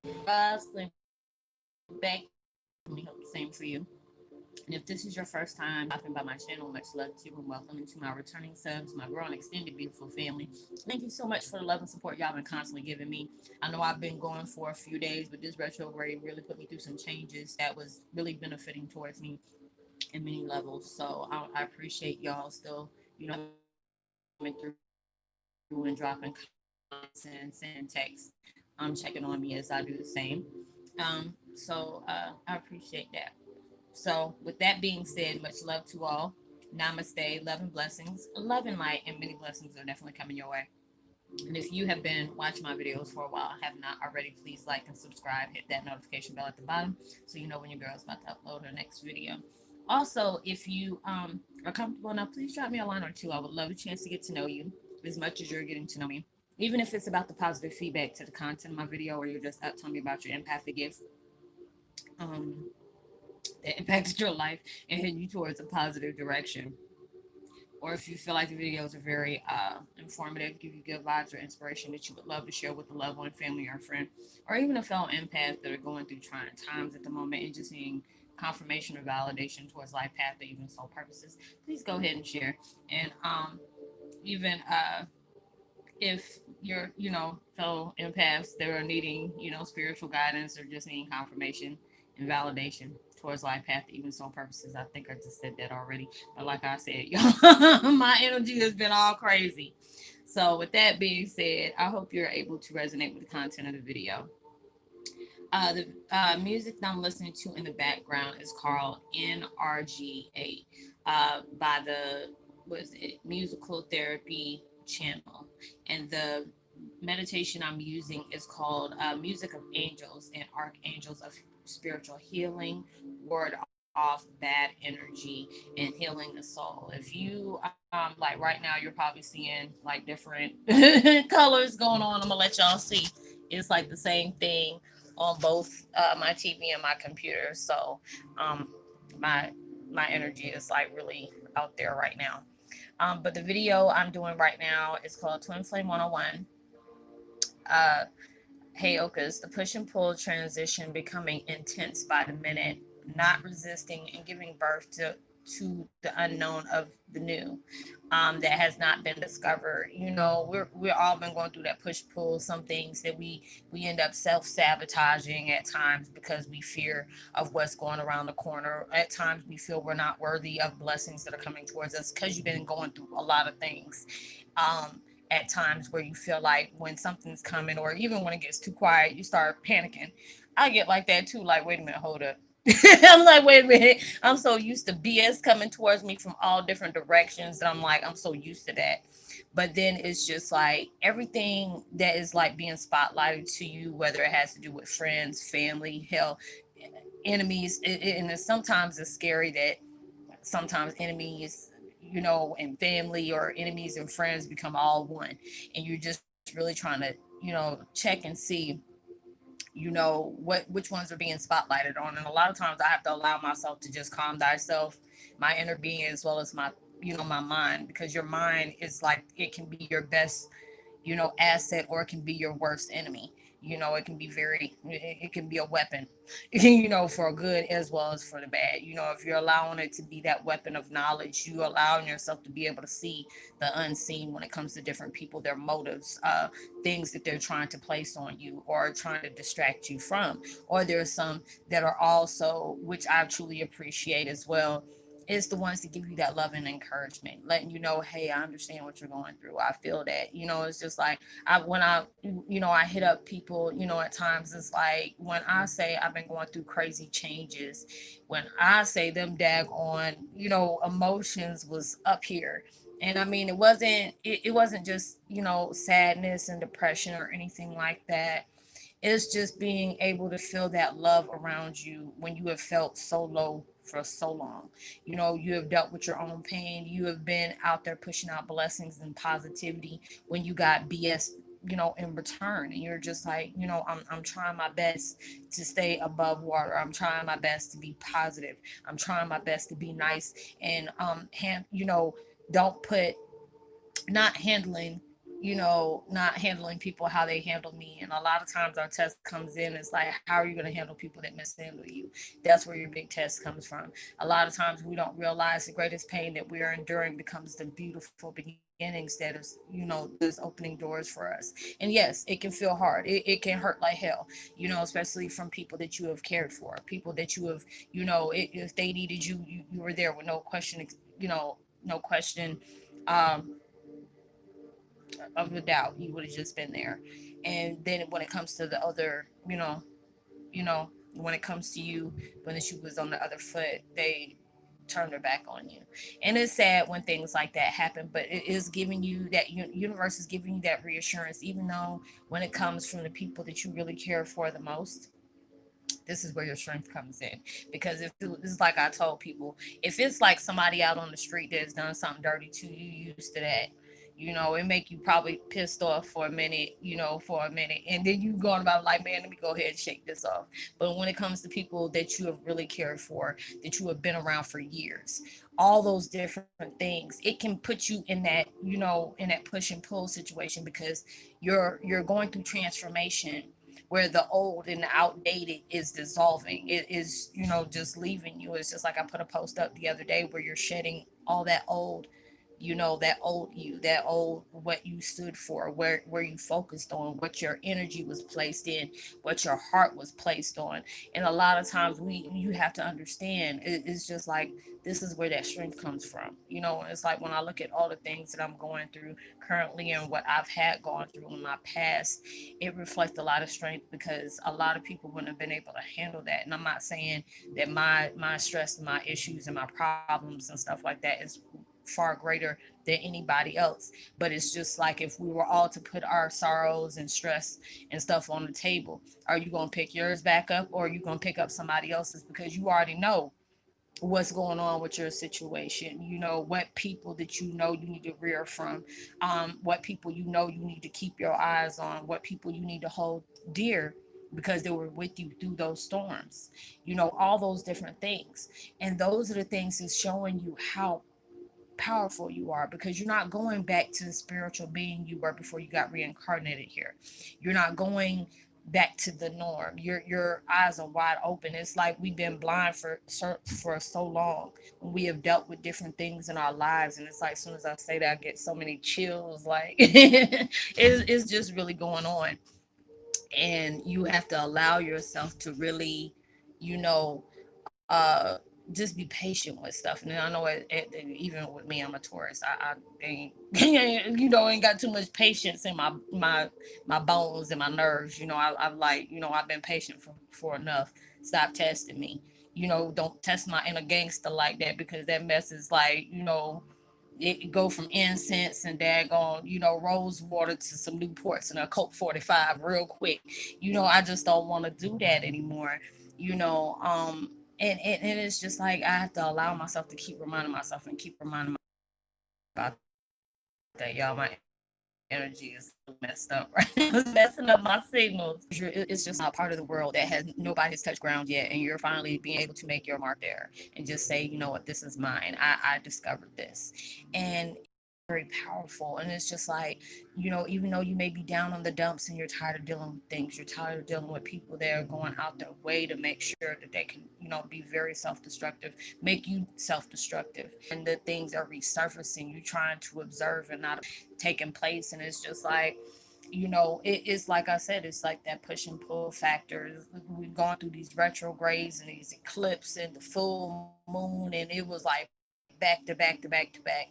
Roslynn, back. We hope the same for you. And if this is your first time stopping by my channel, much love to you and welcome into my returning subs, my growing extended beautiful family. Thank you so much for the love and support y'all been constantly giving me. I know I've been going for a few days, but this retrograde really put me through some changes that was really benefiting towards me in many levels. So I appreciate y'all still, coming through and dropping comments and sending texts, checking on me as I do the same. I appreciate that. So, with that being said, much love to all. Namaste, love and blessings. Love and light and many blessings are definitely coming your way. And if you have been watching my videos for a while, have not already, please like and subscribe. Hit that notification bell at the bottom so you know when your girl's about to upload her next video. Also, if you are comfortable enough, please drop me a line or two. I would love a chance to get to know you as much as you're getting to know me. Even if it's about the positive feedback to the content of my video, or you're just up telling me about your empathic gift, um, that impacted your life and heading you towards a positive direction. Or if you feel like the videos are very informative, give you good vibes or inspiration that you would love to share with a loved one, family, or friend, or even a fellow empath that are going through trying times at the moment and just needing confirmation or validation towards life path or even soul purposes, please go ahead and share. And even if you're, fellow empaths that are needing, spiritual guidance or just needing confirmation and validation towards life path, even soul purposes. I think I just said that already. But like I said, y'all, my energy has been all crazy. So with that being said, I hope you're able to resonate with the content of the video. The music that I'm listening to in the background is called NRGA by the was it Musical Therapy Channel, and the meditation I'm using is called Music of Angels and Archangels of Spiritual Healing, Ward Off Bad Energy, and Healing the Soul. If you like right now, you're probably seeing like different colors going on. I'm gonna let y'all see. It's like the same thing on both my TV and my computer. So um, my my energy is like really out there right now. But the video I'm doing right now is called Twin Flame 101. Uh, Heyokas, the push and pull transition becoming intense by the minute, not resisting and giving birth to the unknown of the new, that has not been discovered. We're all been going through that push pull. Some things that we end up self sabotaging at times because we fear of what's going around the corner. At times we feel we're not worthy of blessings that are coming towards us because you've been going through a lot of things. At times where you feel like when something's coming, or even when it gets too quiet, you start panicking. I get like that too. Like, wait a minute, hold up. I'm like, wait a minute. I'm so used to BS coming towards me from all different directions that I'm like, I'm so used to that. But then it's just like everything that is like being spotlighted to you, whether it has to do with friends, family, hell, enemies. And sometimes it's scary that sometimes enemies, and family, or enemies and friends become all one, and you're just really trying to, check and see, which ones are being spotlighted on. And a lot of times I have to allow myself to just calm thyself, my inner being, as well as my mind, because your mind is like, it can be your best, asset, or it can be your worst enemy. It can be it can be a weapon, for good as well as for the bad. If you're allowing it to be that weapon of knowledge, you allowing yourself to be able to see the unseen when it comes to different people, their motives, things that they're trying to place on you or trying to distract you from. Or there's some that are also, which I truly appreciate as well, is the ones that give you that love and encouragement, letting you know, hey, I understand what you're going through. I feel that. It's just like I hit up people, at times it's like when I say I've been going through crazy changes, when I say them daggone, emotions was up here. And I mean, it wasn't just, sadness and depression or anything like that. It's just being able to feel that love around you when you have felt so low for so long. You have dealt with your own pain. You have been out there pushing out blessings and positivity when you got BS, in return. And you're just like, I'm trying my best to stay above water. I'm trying my best to be positive. I'm trying my best to be nice and don't put not handling, not handling people how they handle me. And a lot of times our test comes in, it's like, how are you going to handle people that mishandle you? That's where your big test comes from. A lot of times we don't realize the greatest pain that we are enduring becomes the beautiful beginnings that is, is opening doors for us. And yes, it can feel hard. It can hurt like hell, especially from people that you have cared for, people that you have, if they needed you, you were there with no question, no question. Um, of a doubt, you would have just been there. And then when it comes to the other, when it comes to you, when the shoe was on the other foot, they turn their back on you. And it's sad when things like that happen, but it is giving you that universe is giving you that reassurance, even though when it comes from the people that you really care for the most, this is where your strength comes in. Because if it's like I told people, if it's like somebody out on the street that's done something dirty to you, you used to that. It make you probably pissed off for a minute, and then you going about like, man, let me go ahead and shake this off. But when it comes to people that you have really cared for, that you have been around for years, all those different things, it can put you in that, in that push and pull situation, because you're going through transformation where the old and the outdated is dissolving. It is, just leaving you. It's just like I put a post up the other day where you're shedding all that old, that old you, that old what you stood for, where you focused on, what your energy was placed in, what your heart was placed on. And a lot of times you have to understand, it's just like, this is where that strength comes from. It's like when I look at all the things that I'm going through currently and what I've had gone through in my past, it reflects a lot of strength, because a lot of people wouldn't have been able to handle that. And I'm not saying that my stress and my issues and my problems and stuff like that is far greater than anybody else. But it's just like, if we were all to put our sorrows and stress and stuff on the table, are you going to pick yours back up, or are you going to pick up somebody else's? Because you already know what's going on with your situation. What people that you need to rear from, what people you need to keep your eyes on, what people you need to hold dear, because they were with you through those storms, all those different things. And those are the things that's showing you how powerful you are, because you're not going back to the spiritual being you were before you got reincarnated here. You're not going back to the norm. Your eyes are wide open. It's like we've been blind for so long, when we have dealt with different things in our lives. And it's like, as soon as I say that, I get so many chills. Like it's just really going on. And you have to allow yourself to really, you know uh just be patient with stuff. And I know even with me, I'm a Taurus. I ain't ain't got too much patience in my bones and my nerves. I've like, I've been patient for enough. Stop testing me. Don't test my inner gangster like that, because that mess is like, it go from incense and daggone, rose water to some Newports and a Coke 45 real quick. I just don't want to do that anymore. You know, and it's just like, I have to allow myself to keep reminding myself and keep reminding myself about that, y'all. My energy is messed up, right? It's messing up my signals. It's just not part of the world that has nobody has touched ground yet, and you're finally being able to make your mark there and just say, you know what, this is mine. I discovered this, and it's very powerful. And it's just like, even though you may be down on the dumps and you're tired of dealing with things, you're tired of dealing with people that are going out their way to make sure that they can, be very self-destructive, make you self-destructive, and the things are resurfacing. You trying to observe and not taking place. And it's just like, it's like I said, it's like that push and pull factor. We've gone through these retrogrades and these eclipses and the full moon, and it was like back to back to back to back,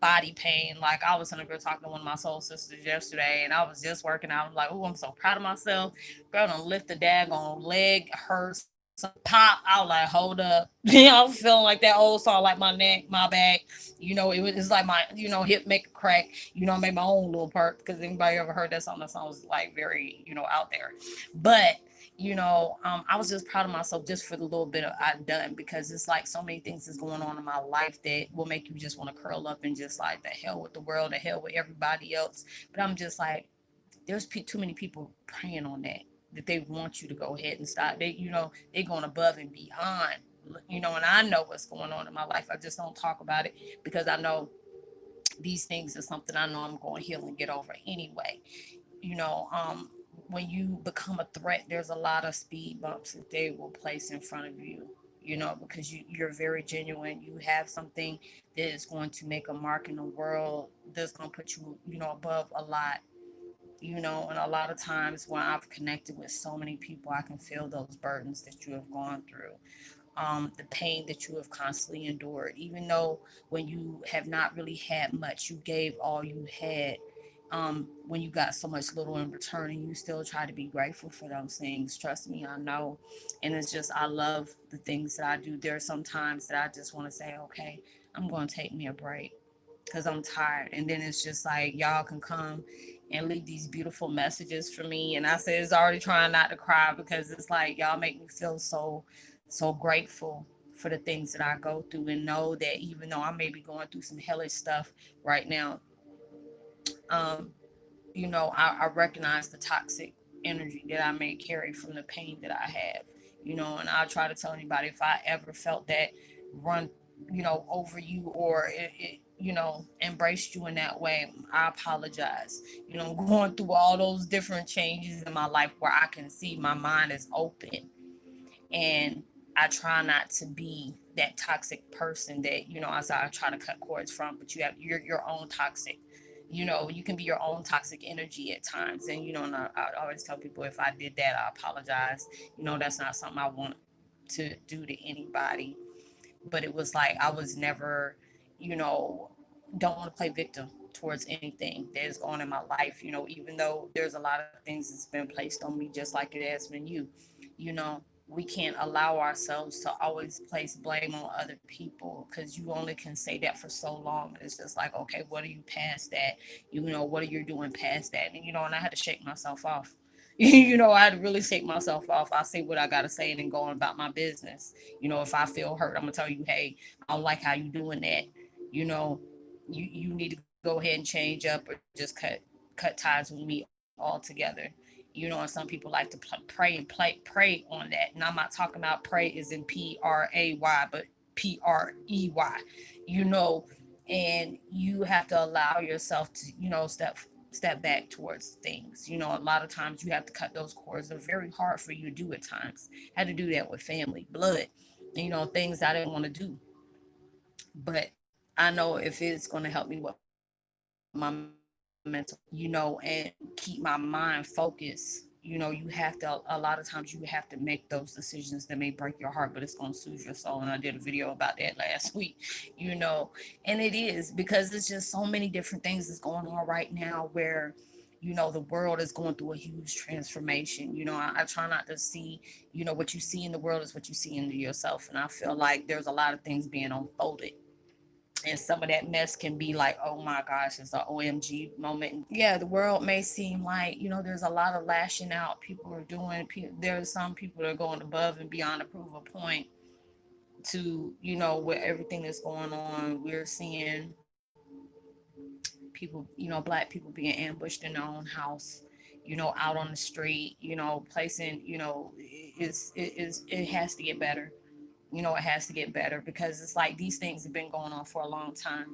body pain. Like, I was on a girl talking to one of my soul sisters yesterday, and I was just working out. I'm like, oh, I'm so proud of myself. Girl, don't lift the daggone leg, hurts, pop. I was like, hold up. I'm feeling like that old song, like my neck, my back. It's like my, hip make a crack. I made my own little part, because anybody ever heard that song? That song was like very, out there. But I was just proud of myself just for the little bit I've done, because it's like so many things is going on in my life that will make you just want to curl up and just like, the hell with the world, the hell with everybody else. But I'm just like, there's too many people praying on that they want you to go ahead and stop. They're going above and beyond, and I know what's going on in my life. I just don't talk about it, because I know these things are something I know I'm going to heal and get over anyway. You know, when you become a threat, there's a lot of speed bumps that they will place in front of you, you know, because you're very genuine. You have something that is going to make a mark in the world, that's going to put you, you know, above a lot, you know. And a lot of times when I've connected with so many people, I can feel those burdens that you have gone through, the pain that you have constantly endured, even though when you have not really had much, you gave all you had. When you got so much little in return, and you still try to be grateful for those things. Trust me, I know. And it's just, I love the things that I do. There are some times that I just want to say, okay, I'm going to take me a break because I'm tired. And then it's just like, y'all can come and leave these beautiful messages for me. And I said, it's already trying not to cry, because it's like, y'all make me feel so grateful for the things that I go through, and know that even though I may be going through some hellish stuff right now, um, you know, I recognize the toxic energy that I may carry from the pain that I have, you know. And I'll try to tell anybody, if I ever felt that run, you know, over you, or it you know, embraced you in that way, I apologize. You know, going through all those different changes in my life where I can see my mind is open, and I try not to be that toxic person that, you know, as I try to cut cords from. But you have your own toxic, you know, you can be your own toxic energy at times. And you know, and I always tell people, if I did that, I apologize. You know, that's not something I want to do to anybody. But it was like, I was never, you know, don't want to play victim towards anything that is going in my life, you know, even though there's a lot of things that's been placed on me, just like it has been you. You know, we can't allow ourselves to always place blame on other people, because you only can say that for so long. It's just like, okay, what are you past that? You know, what are you doing past that? And, you know, and I had to shake myself off. You know, I had to really shake myself off. I say what I got to say and then go on about my business. You know, if I feel hurt, I'm going to tell you, hey, I don't like how you doing that. You know, you need to go ahead and change up, or just cut ties with me altogether. You know, and some people like to pray and pray on that. And I'm not talking about pray is in PRAY, but PREY. You know, and you have to allow yourself to, you know, step back towards things. You know, a lot of times you have to cut those cords. They're very hard for you to do at times. I had to do that with family, blood, you know, things I didn't want to do. But I know if it's going to help me with my mental health, you know, and keep my mind focused, you know, you have to, a lot of times you have to make those decisions that may break your heart, but it's going to soothe your soul. And I did a video about that last week, you know. And it is, because it's just so many different things that's going on right now, where, you know, the world is going through a huge transformation. You know, I try not to see, you know, what you see in the world is what you see in yourself. And I feel like there's a lot of things being unfolded, and some of that mess can be like, oh my gosh, it's an OMG moment. Yeah, the world may seem like, you know, there's a lot of lashing out people are doing. There's some people that are going above and beyond to prove a point to, you know, with everything that's going on. We're seeing people, you know, black people being ambushed in their own house, you know, out on the street, you know, placing, you know, it has to get better. You know, it has to get better, because it's like these things have been going on for a long time.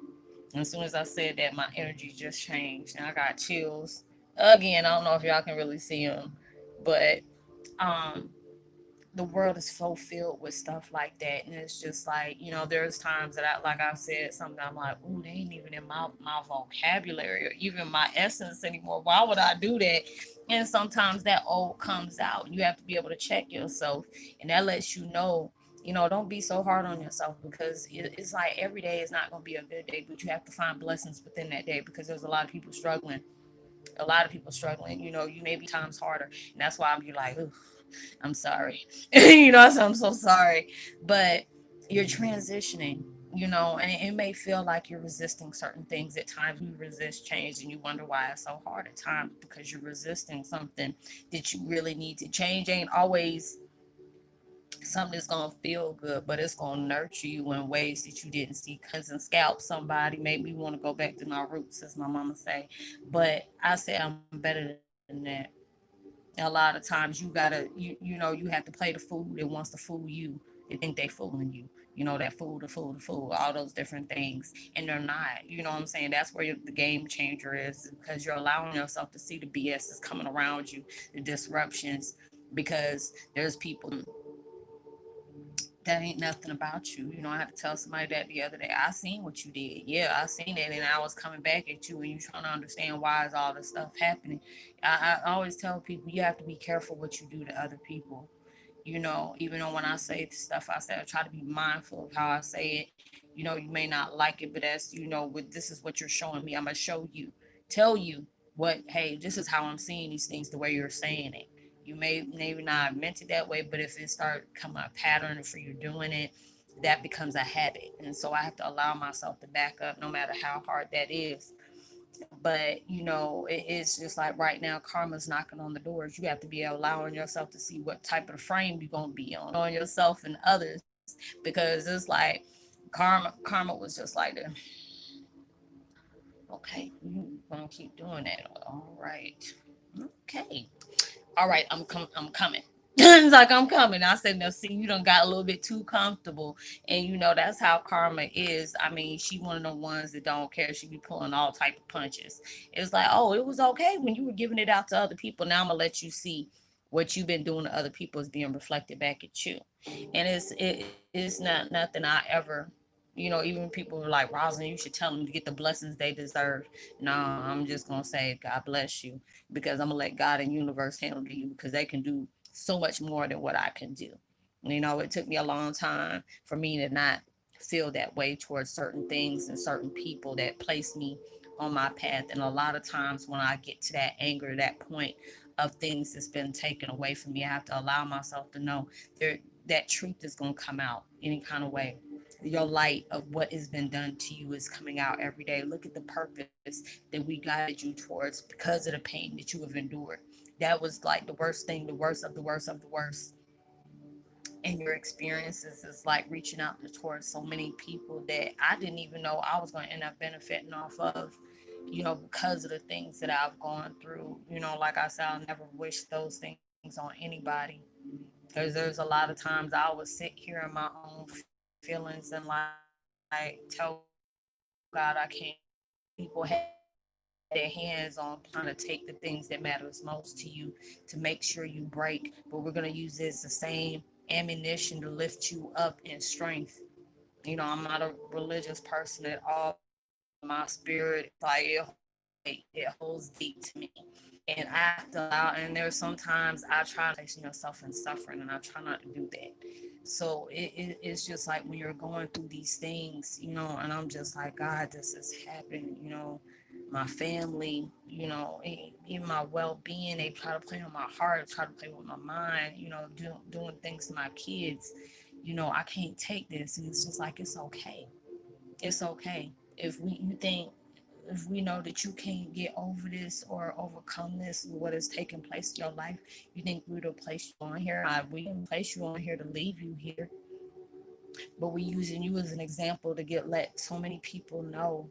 And as soon as I said that, my energy just changed, and I got chills again. I don't know if y'all can really see them, but um the world is so filled with stuff like that. And it's just like, you know, there's times that I, like I've said something, I'm like, ooh, they ain't even in my vocabulary or even my essence anymore. Why would I do that? And sometimes that old comes out. You have to be able to check yourself. And that lets you know, you know, don't be so hard on yourself, because it's like every day is not going to be a good day, but you have to find blessings within that day, because there's a lot of people struggling. A lot of people struggling. You know, you may be times harder. And that's why I'm be like, ooh, I'm sorry. You know, so I'm so sorry. But you're transitioning, you know, and it may feel like you're resisting certain things. At times we resist change, and you wonder why it's so hard at times, because you're resisting something that you really need to change. Ain't always something that's gonna feel good, but it's gonna nurture you in ways that you didn't see. Cousin scalp somebody made me want to go back to my roots, as my mama say. But I say I'm better than that. A lot of times you know, you have to play the fool that wants to fool you. They think they fooling you. that food, all those different things. And they're not, what I'm saying? That's where the game changer is, because you're allowing yourself to see the BS that's coming around you, the disruptions, because there's people that ain't nothing about you. I had to tell somebody that the other day. I seen what you did. Yeah, I seen it, and I was coming back at you, and you trying to understand why is all this stuff happening. I always tell people you have to be careful what you do to other people. Even though when I say the stuff I say, I try to be mindful of how I say it. You may not like it, but as with this is what you're showing me. I'm gonna show you, tell you what. Hey, this is how I'm seeing these things the way you're saying it. You may maybe not meant it that way, but if it start coming a pattern for you doing it, that becomes a habit. And so I have to allow myself to back up, no matter how hard that is. But it's just like right now, karma's knocking on the doors. You have to be allowing yourself to see what type of frame you're gonna be on yourself and others, because it's like karma was just like the, okay, you gonna keep doing that. All right. Okay. All right, I'm coming. It's like I'm coming. I said, no, see, you done got a little bit too comfortable. And that's how karma is. I mean, she one of the ones that don't care. She be pulling all type of punches. It's like, oh, it was okay when you were giving it out to other people. Now I'm gonna let you see what you've been doing to other people is being reflected back at you. And it's not nothing I ever, even people were like, Roslynn, you should tell them to get the blessings they deserve. No, I'm just gonna say, God bless you, because I'm gonna let God and universe handle you, because they can do so much more than what I can do. It took me a long time for me to not feel that way towards certain things and certain people that place me on my path. And a lot of times when I get to that anger, that point of things that's been taken away from me, I have to allow myself to know there that truth is going to come out any kind of way. Your light of what has been done to you is coming out every day. Look at the purpose that we guided you towards because of the pain that you have endured. That was like the worst thing, the worst of the worst of the worst. And your experiences is like reaching out towards so many people that I didn't even know I was going to end up benefiting off of, because of the things that I've gone through. Like I said, I'll never wish those things on anybody, because there's a lot of times I would sit here in my own feelings and like tell God I can't. People had their hands on trying to take the things that matters most to you to make sure you break, but we're going to use this the same ammunition to lift you up in strength. I'm not a religious person at all, but my spirit, like it holds deep to me. And I have to allow, and there's sometimes I try to placing yourself in suffering, and I try not to do that. So it's just like when you're going through these things, and I'm just like, God, this is happening, my family, even my well-being, they try to play on my heart, try to play with my mind, doing things to my kids. I can't take this. And it's just like, it's okay. It's okay. If you think, if we know that you can't get over this or overcome this, what is taking place in your life, you think we would have placed you on here? We didn't place you on here to leave you here, but we using you as an example to let so many people know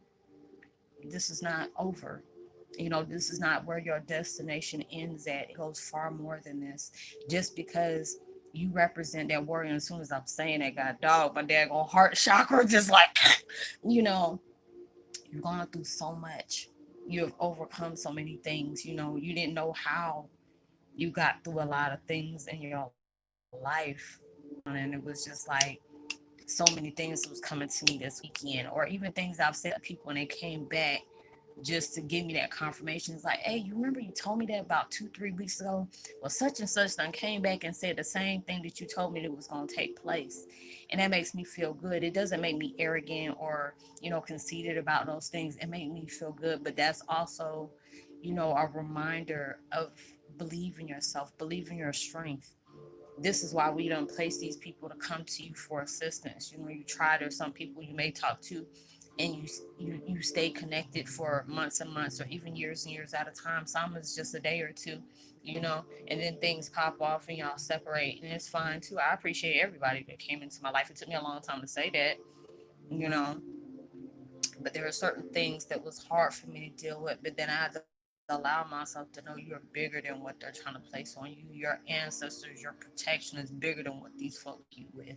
this is not over. This is not where your destination ends at. It goes far more than this. Just because you represent that warrior, and as soon as I'm saying that, God dog, my daggone heart chakra just like, you know, you're going through so much. You have overcome so many things. You didn't know how you got through a lot of things in your life. And it was just like so many things was coming to me this weekend, or even things I've said to people and they came back just to give me that confirmation. It's like, hey, you remember you told me that about 2-3 weeks ago? Well, such and such done came back and said the same thing that you told me that was going to take place. And that makes me feel good. It doesn't make me arrogant or, conceited about those things. It made me feel good. But that's also, a reminder of believe in yourself, believe in your strength. This is why we don't place these people to come to you for assistance. You try. There's some people you may talk to and you stay connected for months and months or even years and years at a time. Some is just a day or two, and then things pop off and y'all separate, and it's fine too. I appreciate everybody that came into my life. It took me a long time to say that, you know but there are certain things that was hard for me to deal with, but then I had to allow myself to know you're bigger than what they're trying to place on you. Your ancestors, your protection is bigger than what these folk you with.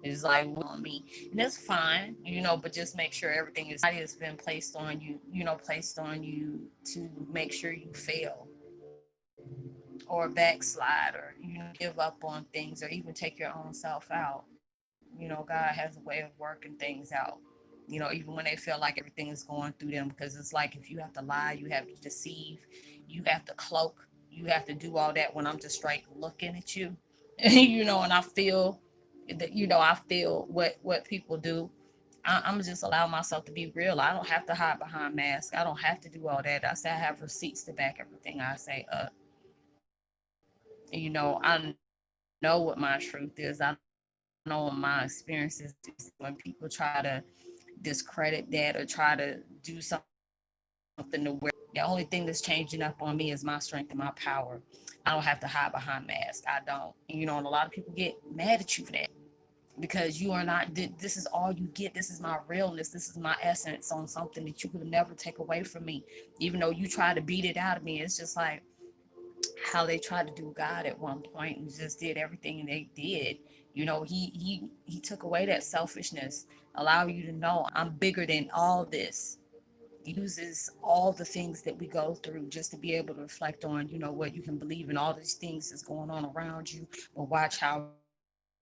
It's like on me, and that's fine, but just make sure everything is has been placed on you, placed on you to make sure you fail or backslide or give up on things or even take your own self out. God has a way of working things out. Even when they feel like everything is going through them, because it's like if you have to lie, you have to deceive, you have to cloak, you have to do all that when I'm just straight looking at you, and I feel that, I feel what people do. I'm just allow myself to be real. I don't have to hide behind masks. I don't have to do all that. I say I have receipts to back everything I say up. I know what my truth is. I know what my experiences is. When people try to discredit that or try to do something to where the only thing that's changing up on me is my strength and my power. I don't have to hide behind masks. I don't. And a lot of people get mad at you for that, because you are not, this is all you get. This is my realness. This is my essence on something that you could never take away from me. Even though you try to beat it out of me, it's just like how they tried to do God at one point and just did everything they did. He took away that selfishness, allow you to know I'm bigger than all this. He uses all the things that we go through just to be able to reflect on, what you can believe in, all these things that's going on around you. But watch how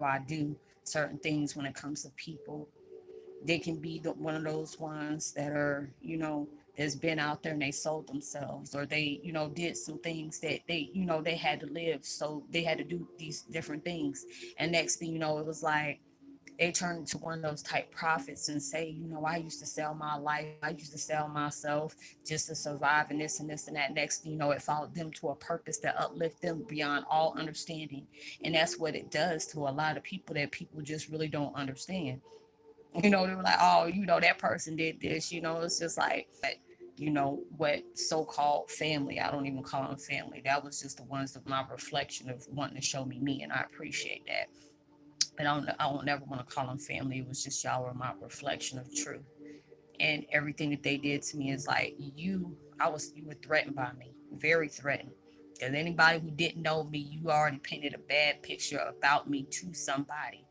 I do certain things when it comes to people. They can be one of those ones that are, that's been out there and they sold themselves, or they, did some things that they had to live. So they had to do these different things. And next thing you know, it was like they turned into one of those type prophets and say, I used to sell my life. I used to sell myself just to survive and this and this and that. Next thing you know, it followed them to a purpose that uplift them beyond all understanding. And that's what it does to a lot of people that people just really don't understand. They were like, oh, that person did this. It's just like, what so-called family, I don't even call them family. That was just the ones of my reflection of wanting to show me, and I appreciate that. And I don't never want to call them family. It was just y'all were my reflection of truth. And everything that they did to me is like, you were threatened by me, very threatened. Because anybody who didn't know me, you already painted a bad picture about me to somebody.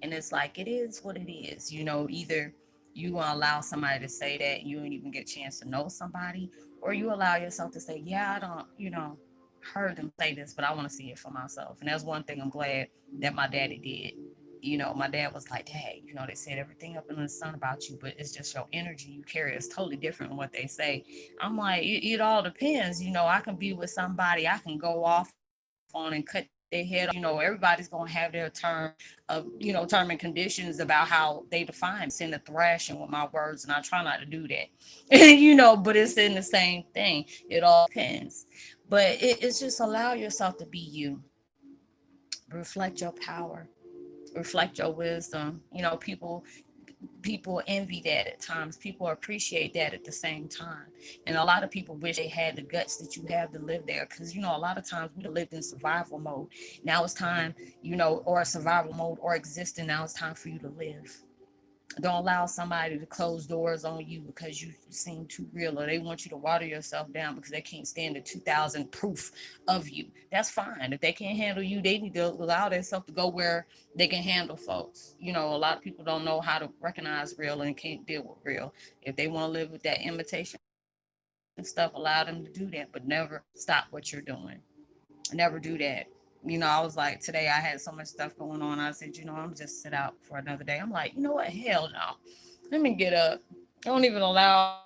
And it's like, it is what it is. Either you gonna allow somebody to say that and you don't even get a chance to know somebody, or you allow yourself to say, yeah, I don't, heard them say this, but I want to see it for myself. And that's one thing I'm glad that my daddy did. My dad was like, Dad, they said everything up in the sun about you, but it's just your energy you carry is totally different than what they say. I'm like, it all depends. I can be with somebody, I can go off on and cut their head off. Everybody's gonna have their term and conditions about how they define me. It's in the thrashing with my words, and I try not to do that. But it's in the same thing. It all depends. But it's just allow yourself to be you. Reflect your power, reflect your wisdom. People envy that at times. People appreciate that at the same time. And a lot of people wish they had the guts that you have to live there. Because, a lot of times we lived in survival mode. Now it's time, or survival mode or existing. Now it's time for you to live. Don't allow somebody to close doors on you because you seem too real, or they want you to water yourself down because they can't stand the 2,000 proof of you. That's fine. If they can't handle you, they need to allow themselves to go where they can handle folks. A lot of people don't know how to recognize real and can't deal with real. If they want to live with that imitation stuff, allow them to do that, but never stop what you're doing. Never do that. I was like, today I had so much stuff going on. I said, I'm just sit out for another day. I'm like, you know what? Hell no. Let me get up. Don't even allow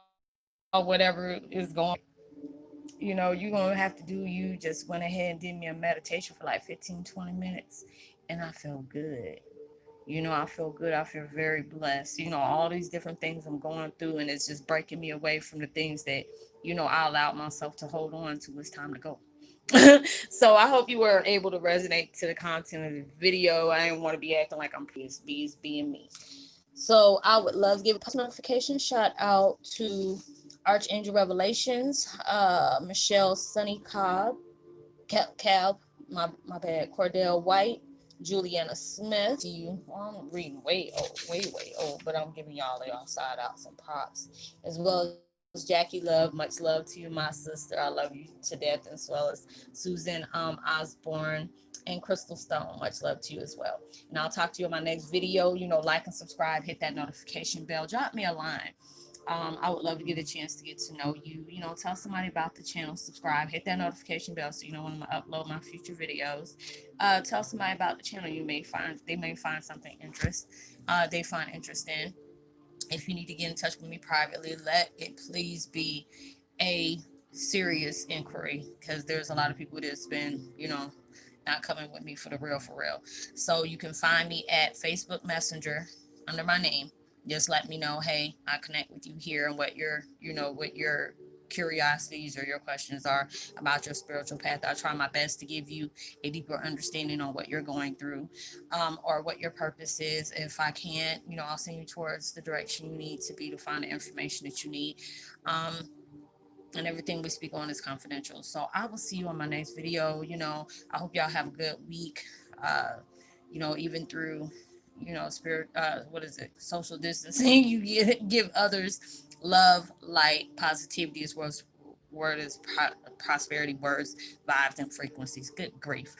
whatever is going on. You're going to have to do you. Just went ahead and did me a meditation for like 15, 20 minutes. And I felt good. I feel good. I feel very blessed. All these different things I'm going through, and it's just breaking me away from the things that, I allowed myself to hold on to. It's time to go. So I hope you were able to resonate to the content of the video. I didn't want to be acting like I'm bees being me. So I would love to give a post notification shout out to Archangel Revelations, Michelle Sunny Cab, my bad, Cordell White, Juliana Smith. I'm reading way old, but I'm giving y'all side out some props, as well as Jackie Love. Much love to you, my sister. I love you to death, as well as Susan Osborne and Crystal Stone, much love to you as well. And I'll talk to you in my next video. You know, like and subscribe, hit that notification bell, drop me a line. I would love to get a chance to get to know you. You know, tell somebody about the channel, subscribe, hit that notification bell so you know when I upload my future videos. Tell somebody about the channel. They may find something they find interest in. If you need to get in touch with me privately, let it please be a serious inquiry, because there's a lot of people that's been, you know, not coming with me for the real, for real. So you can find me at Facebook Messenger under my name. Just let me know, hey, I connect with you here, and what your, you know, what your curiosities or your questions are about your spiritual path. I try my best to give you a deeper understanding on what you're going through, or what your purpose is. If I can't, you know, I'll send you towards the direction you need to be to find the information that you need. And everything we speak on is confidential. So I will see you on my next video. You know, I hope y'all have a good week. You know, even through, you know, social distancing, you give others love, light, positivity, as well as prosperity, words, vibes, and frequencies. Good grief.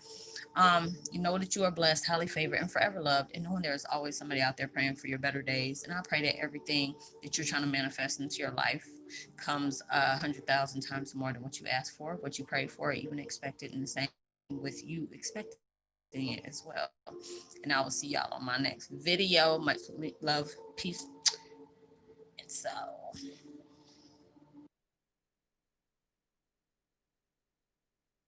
You know that you are blessed, highly favored, and forever loved, and knowing there's always somebody out there praying for your better days. And I pray that everything that you're trying to manifest into your life comes 100,000 times more than what you asked for, what you prayed for, even expected, and the same with you expecting it as well. And I will see y'all on my next video. Much love, peace, and so.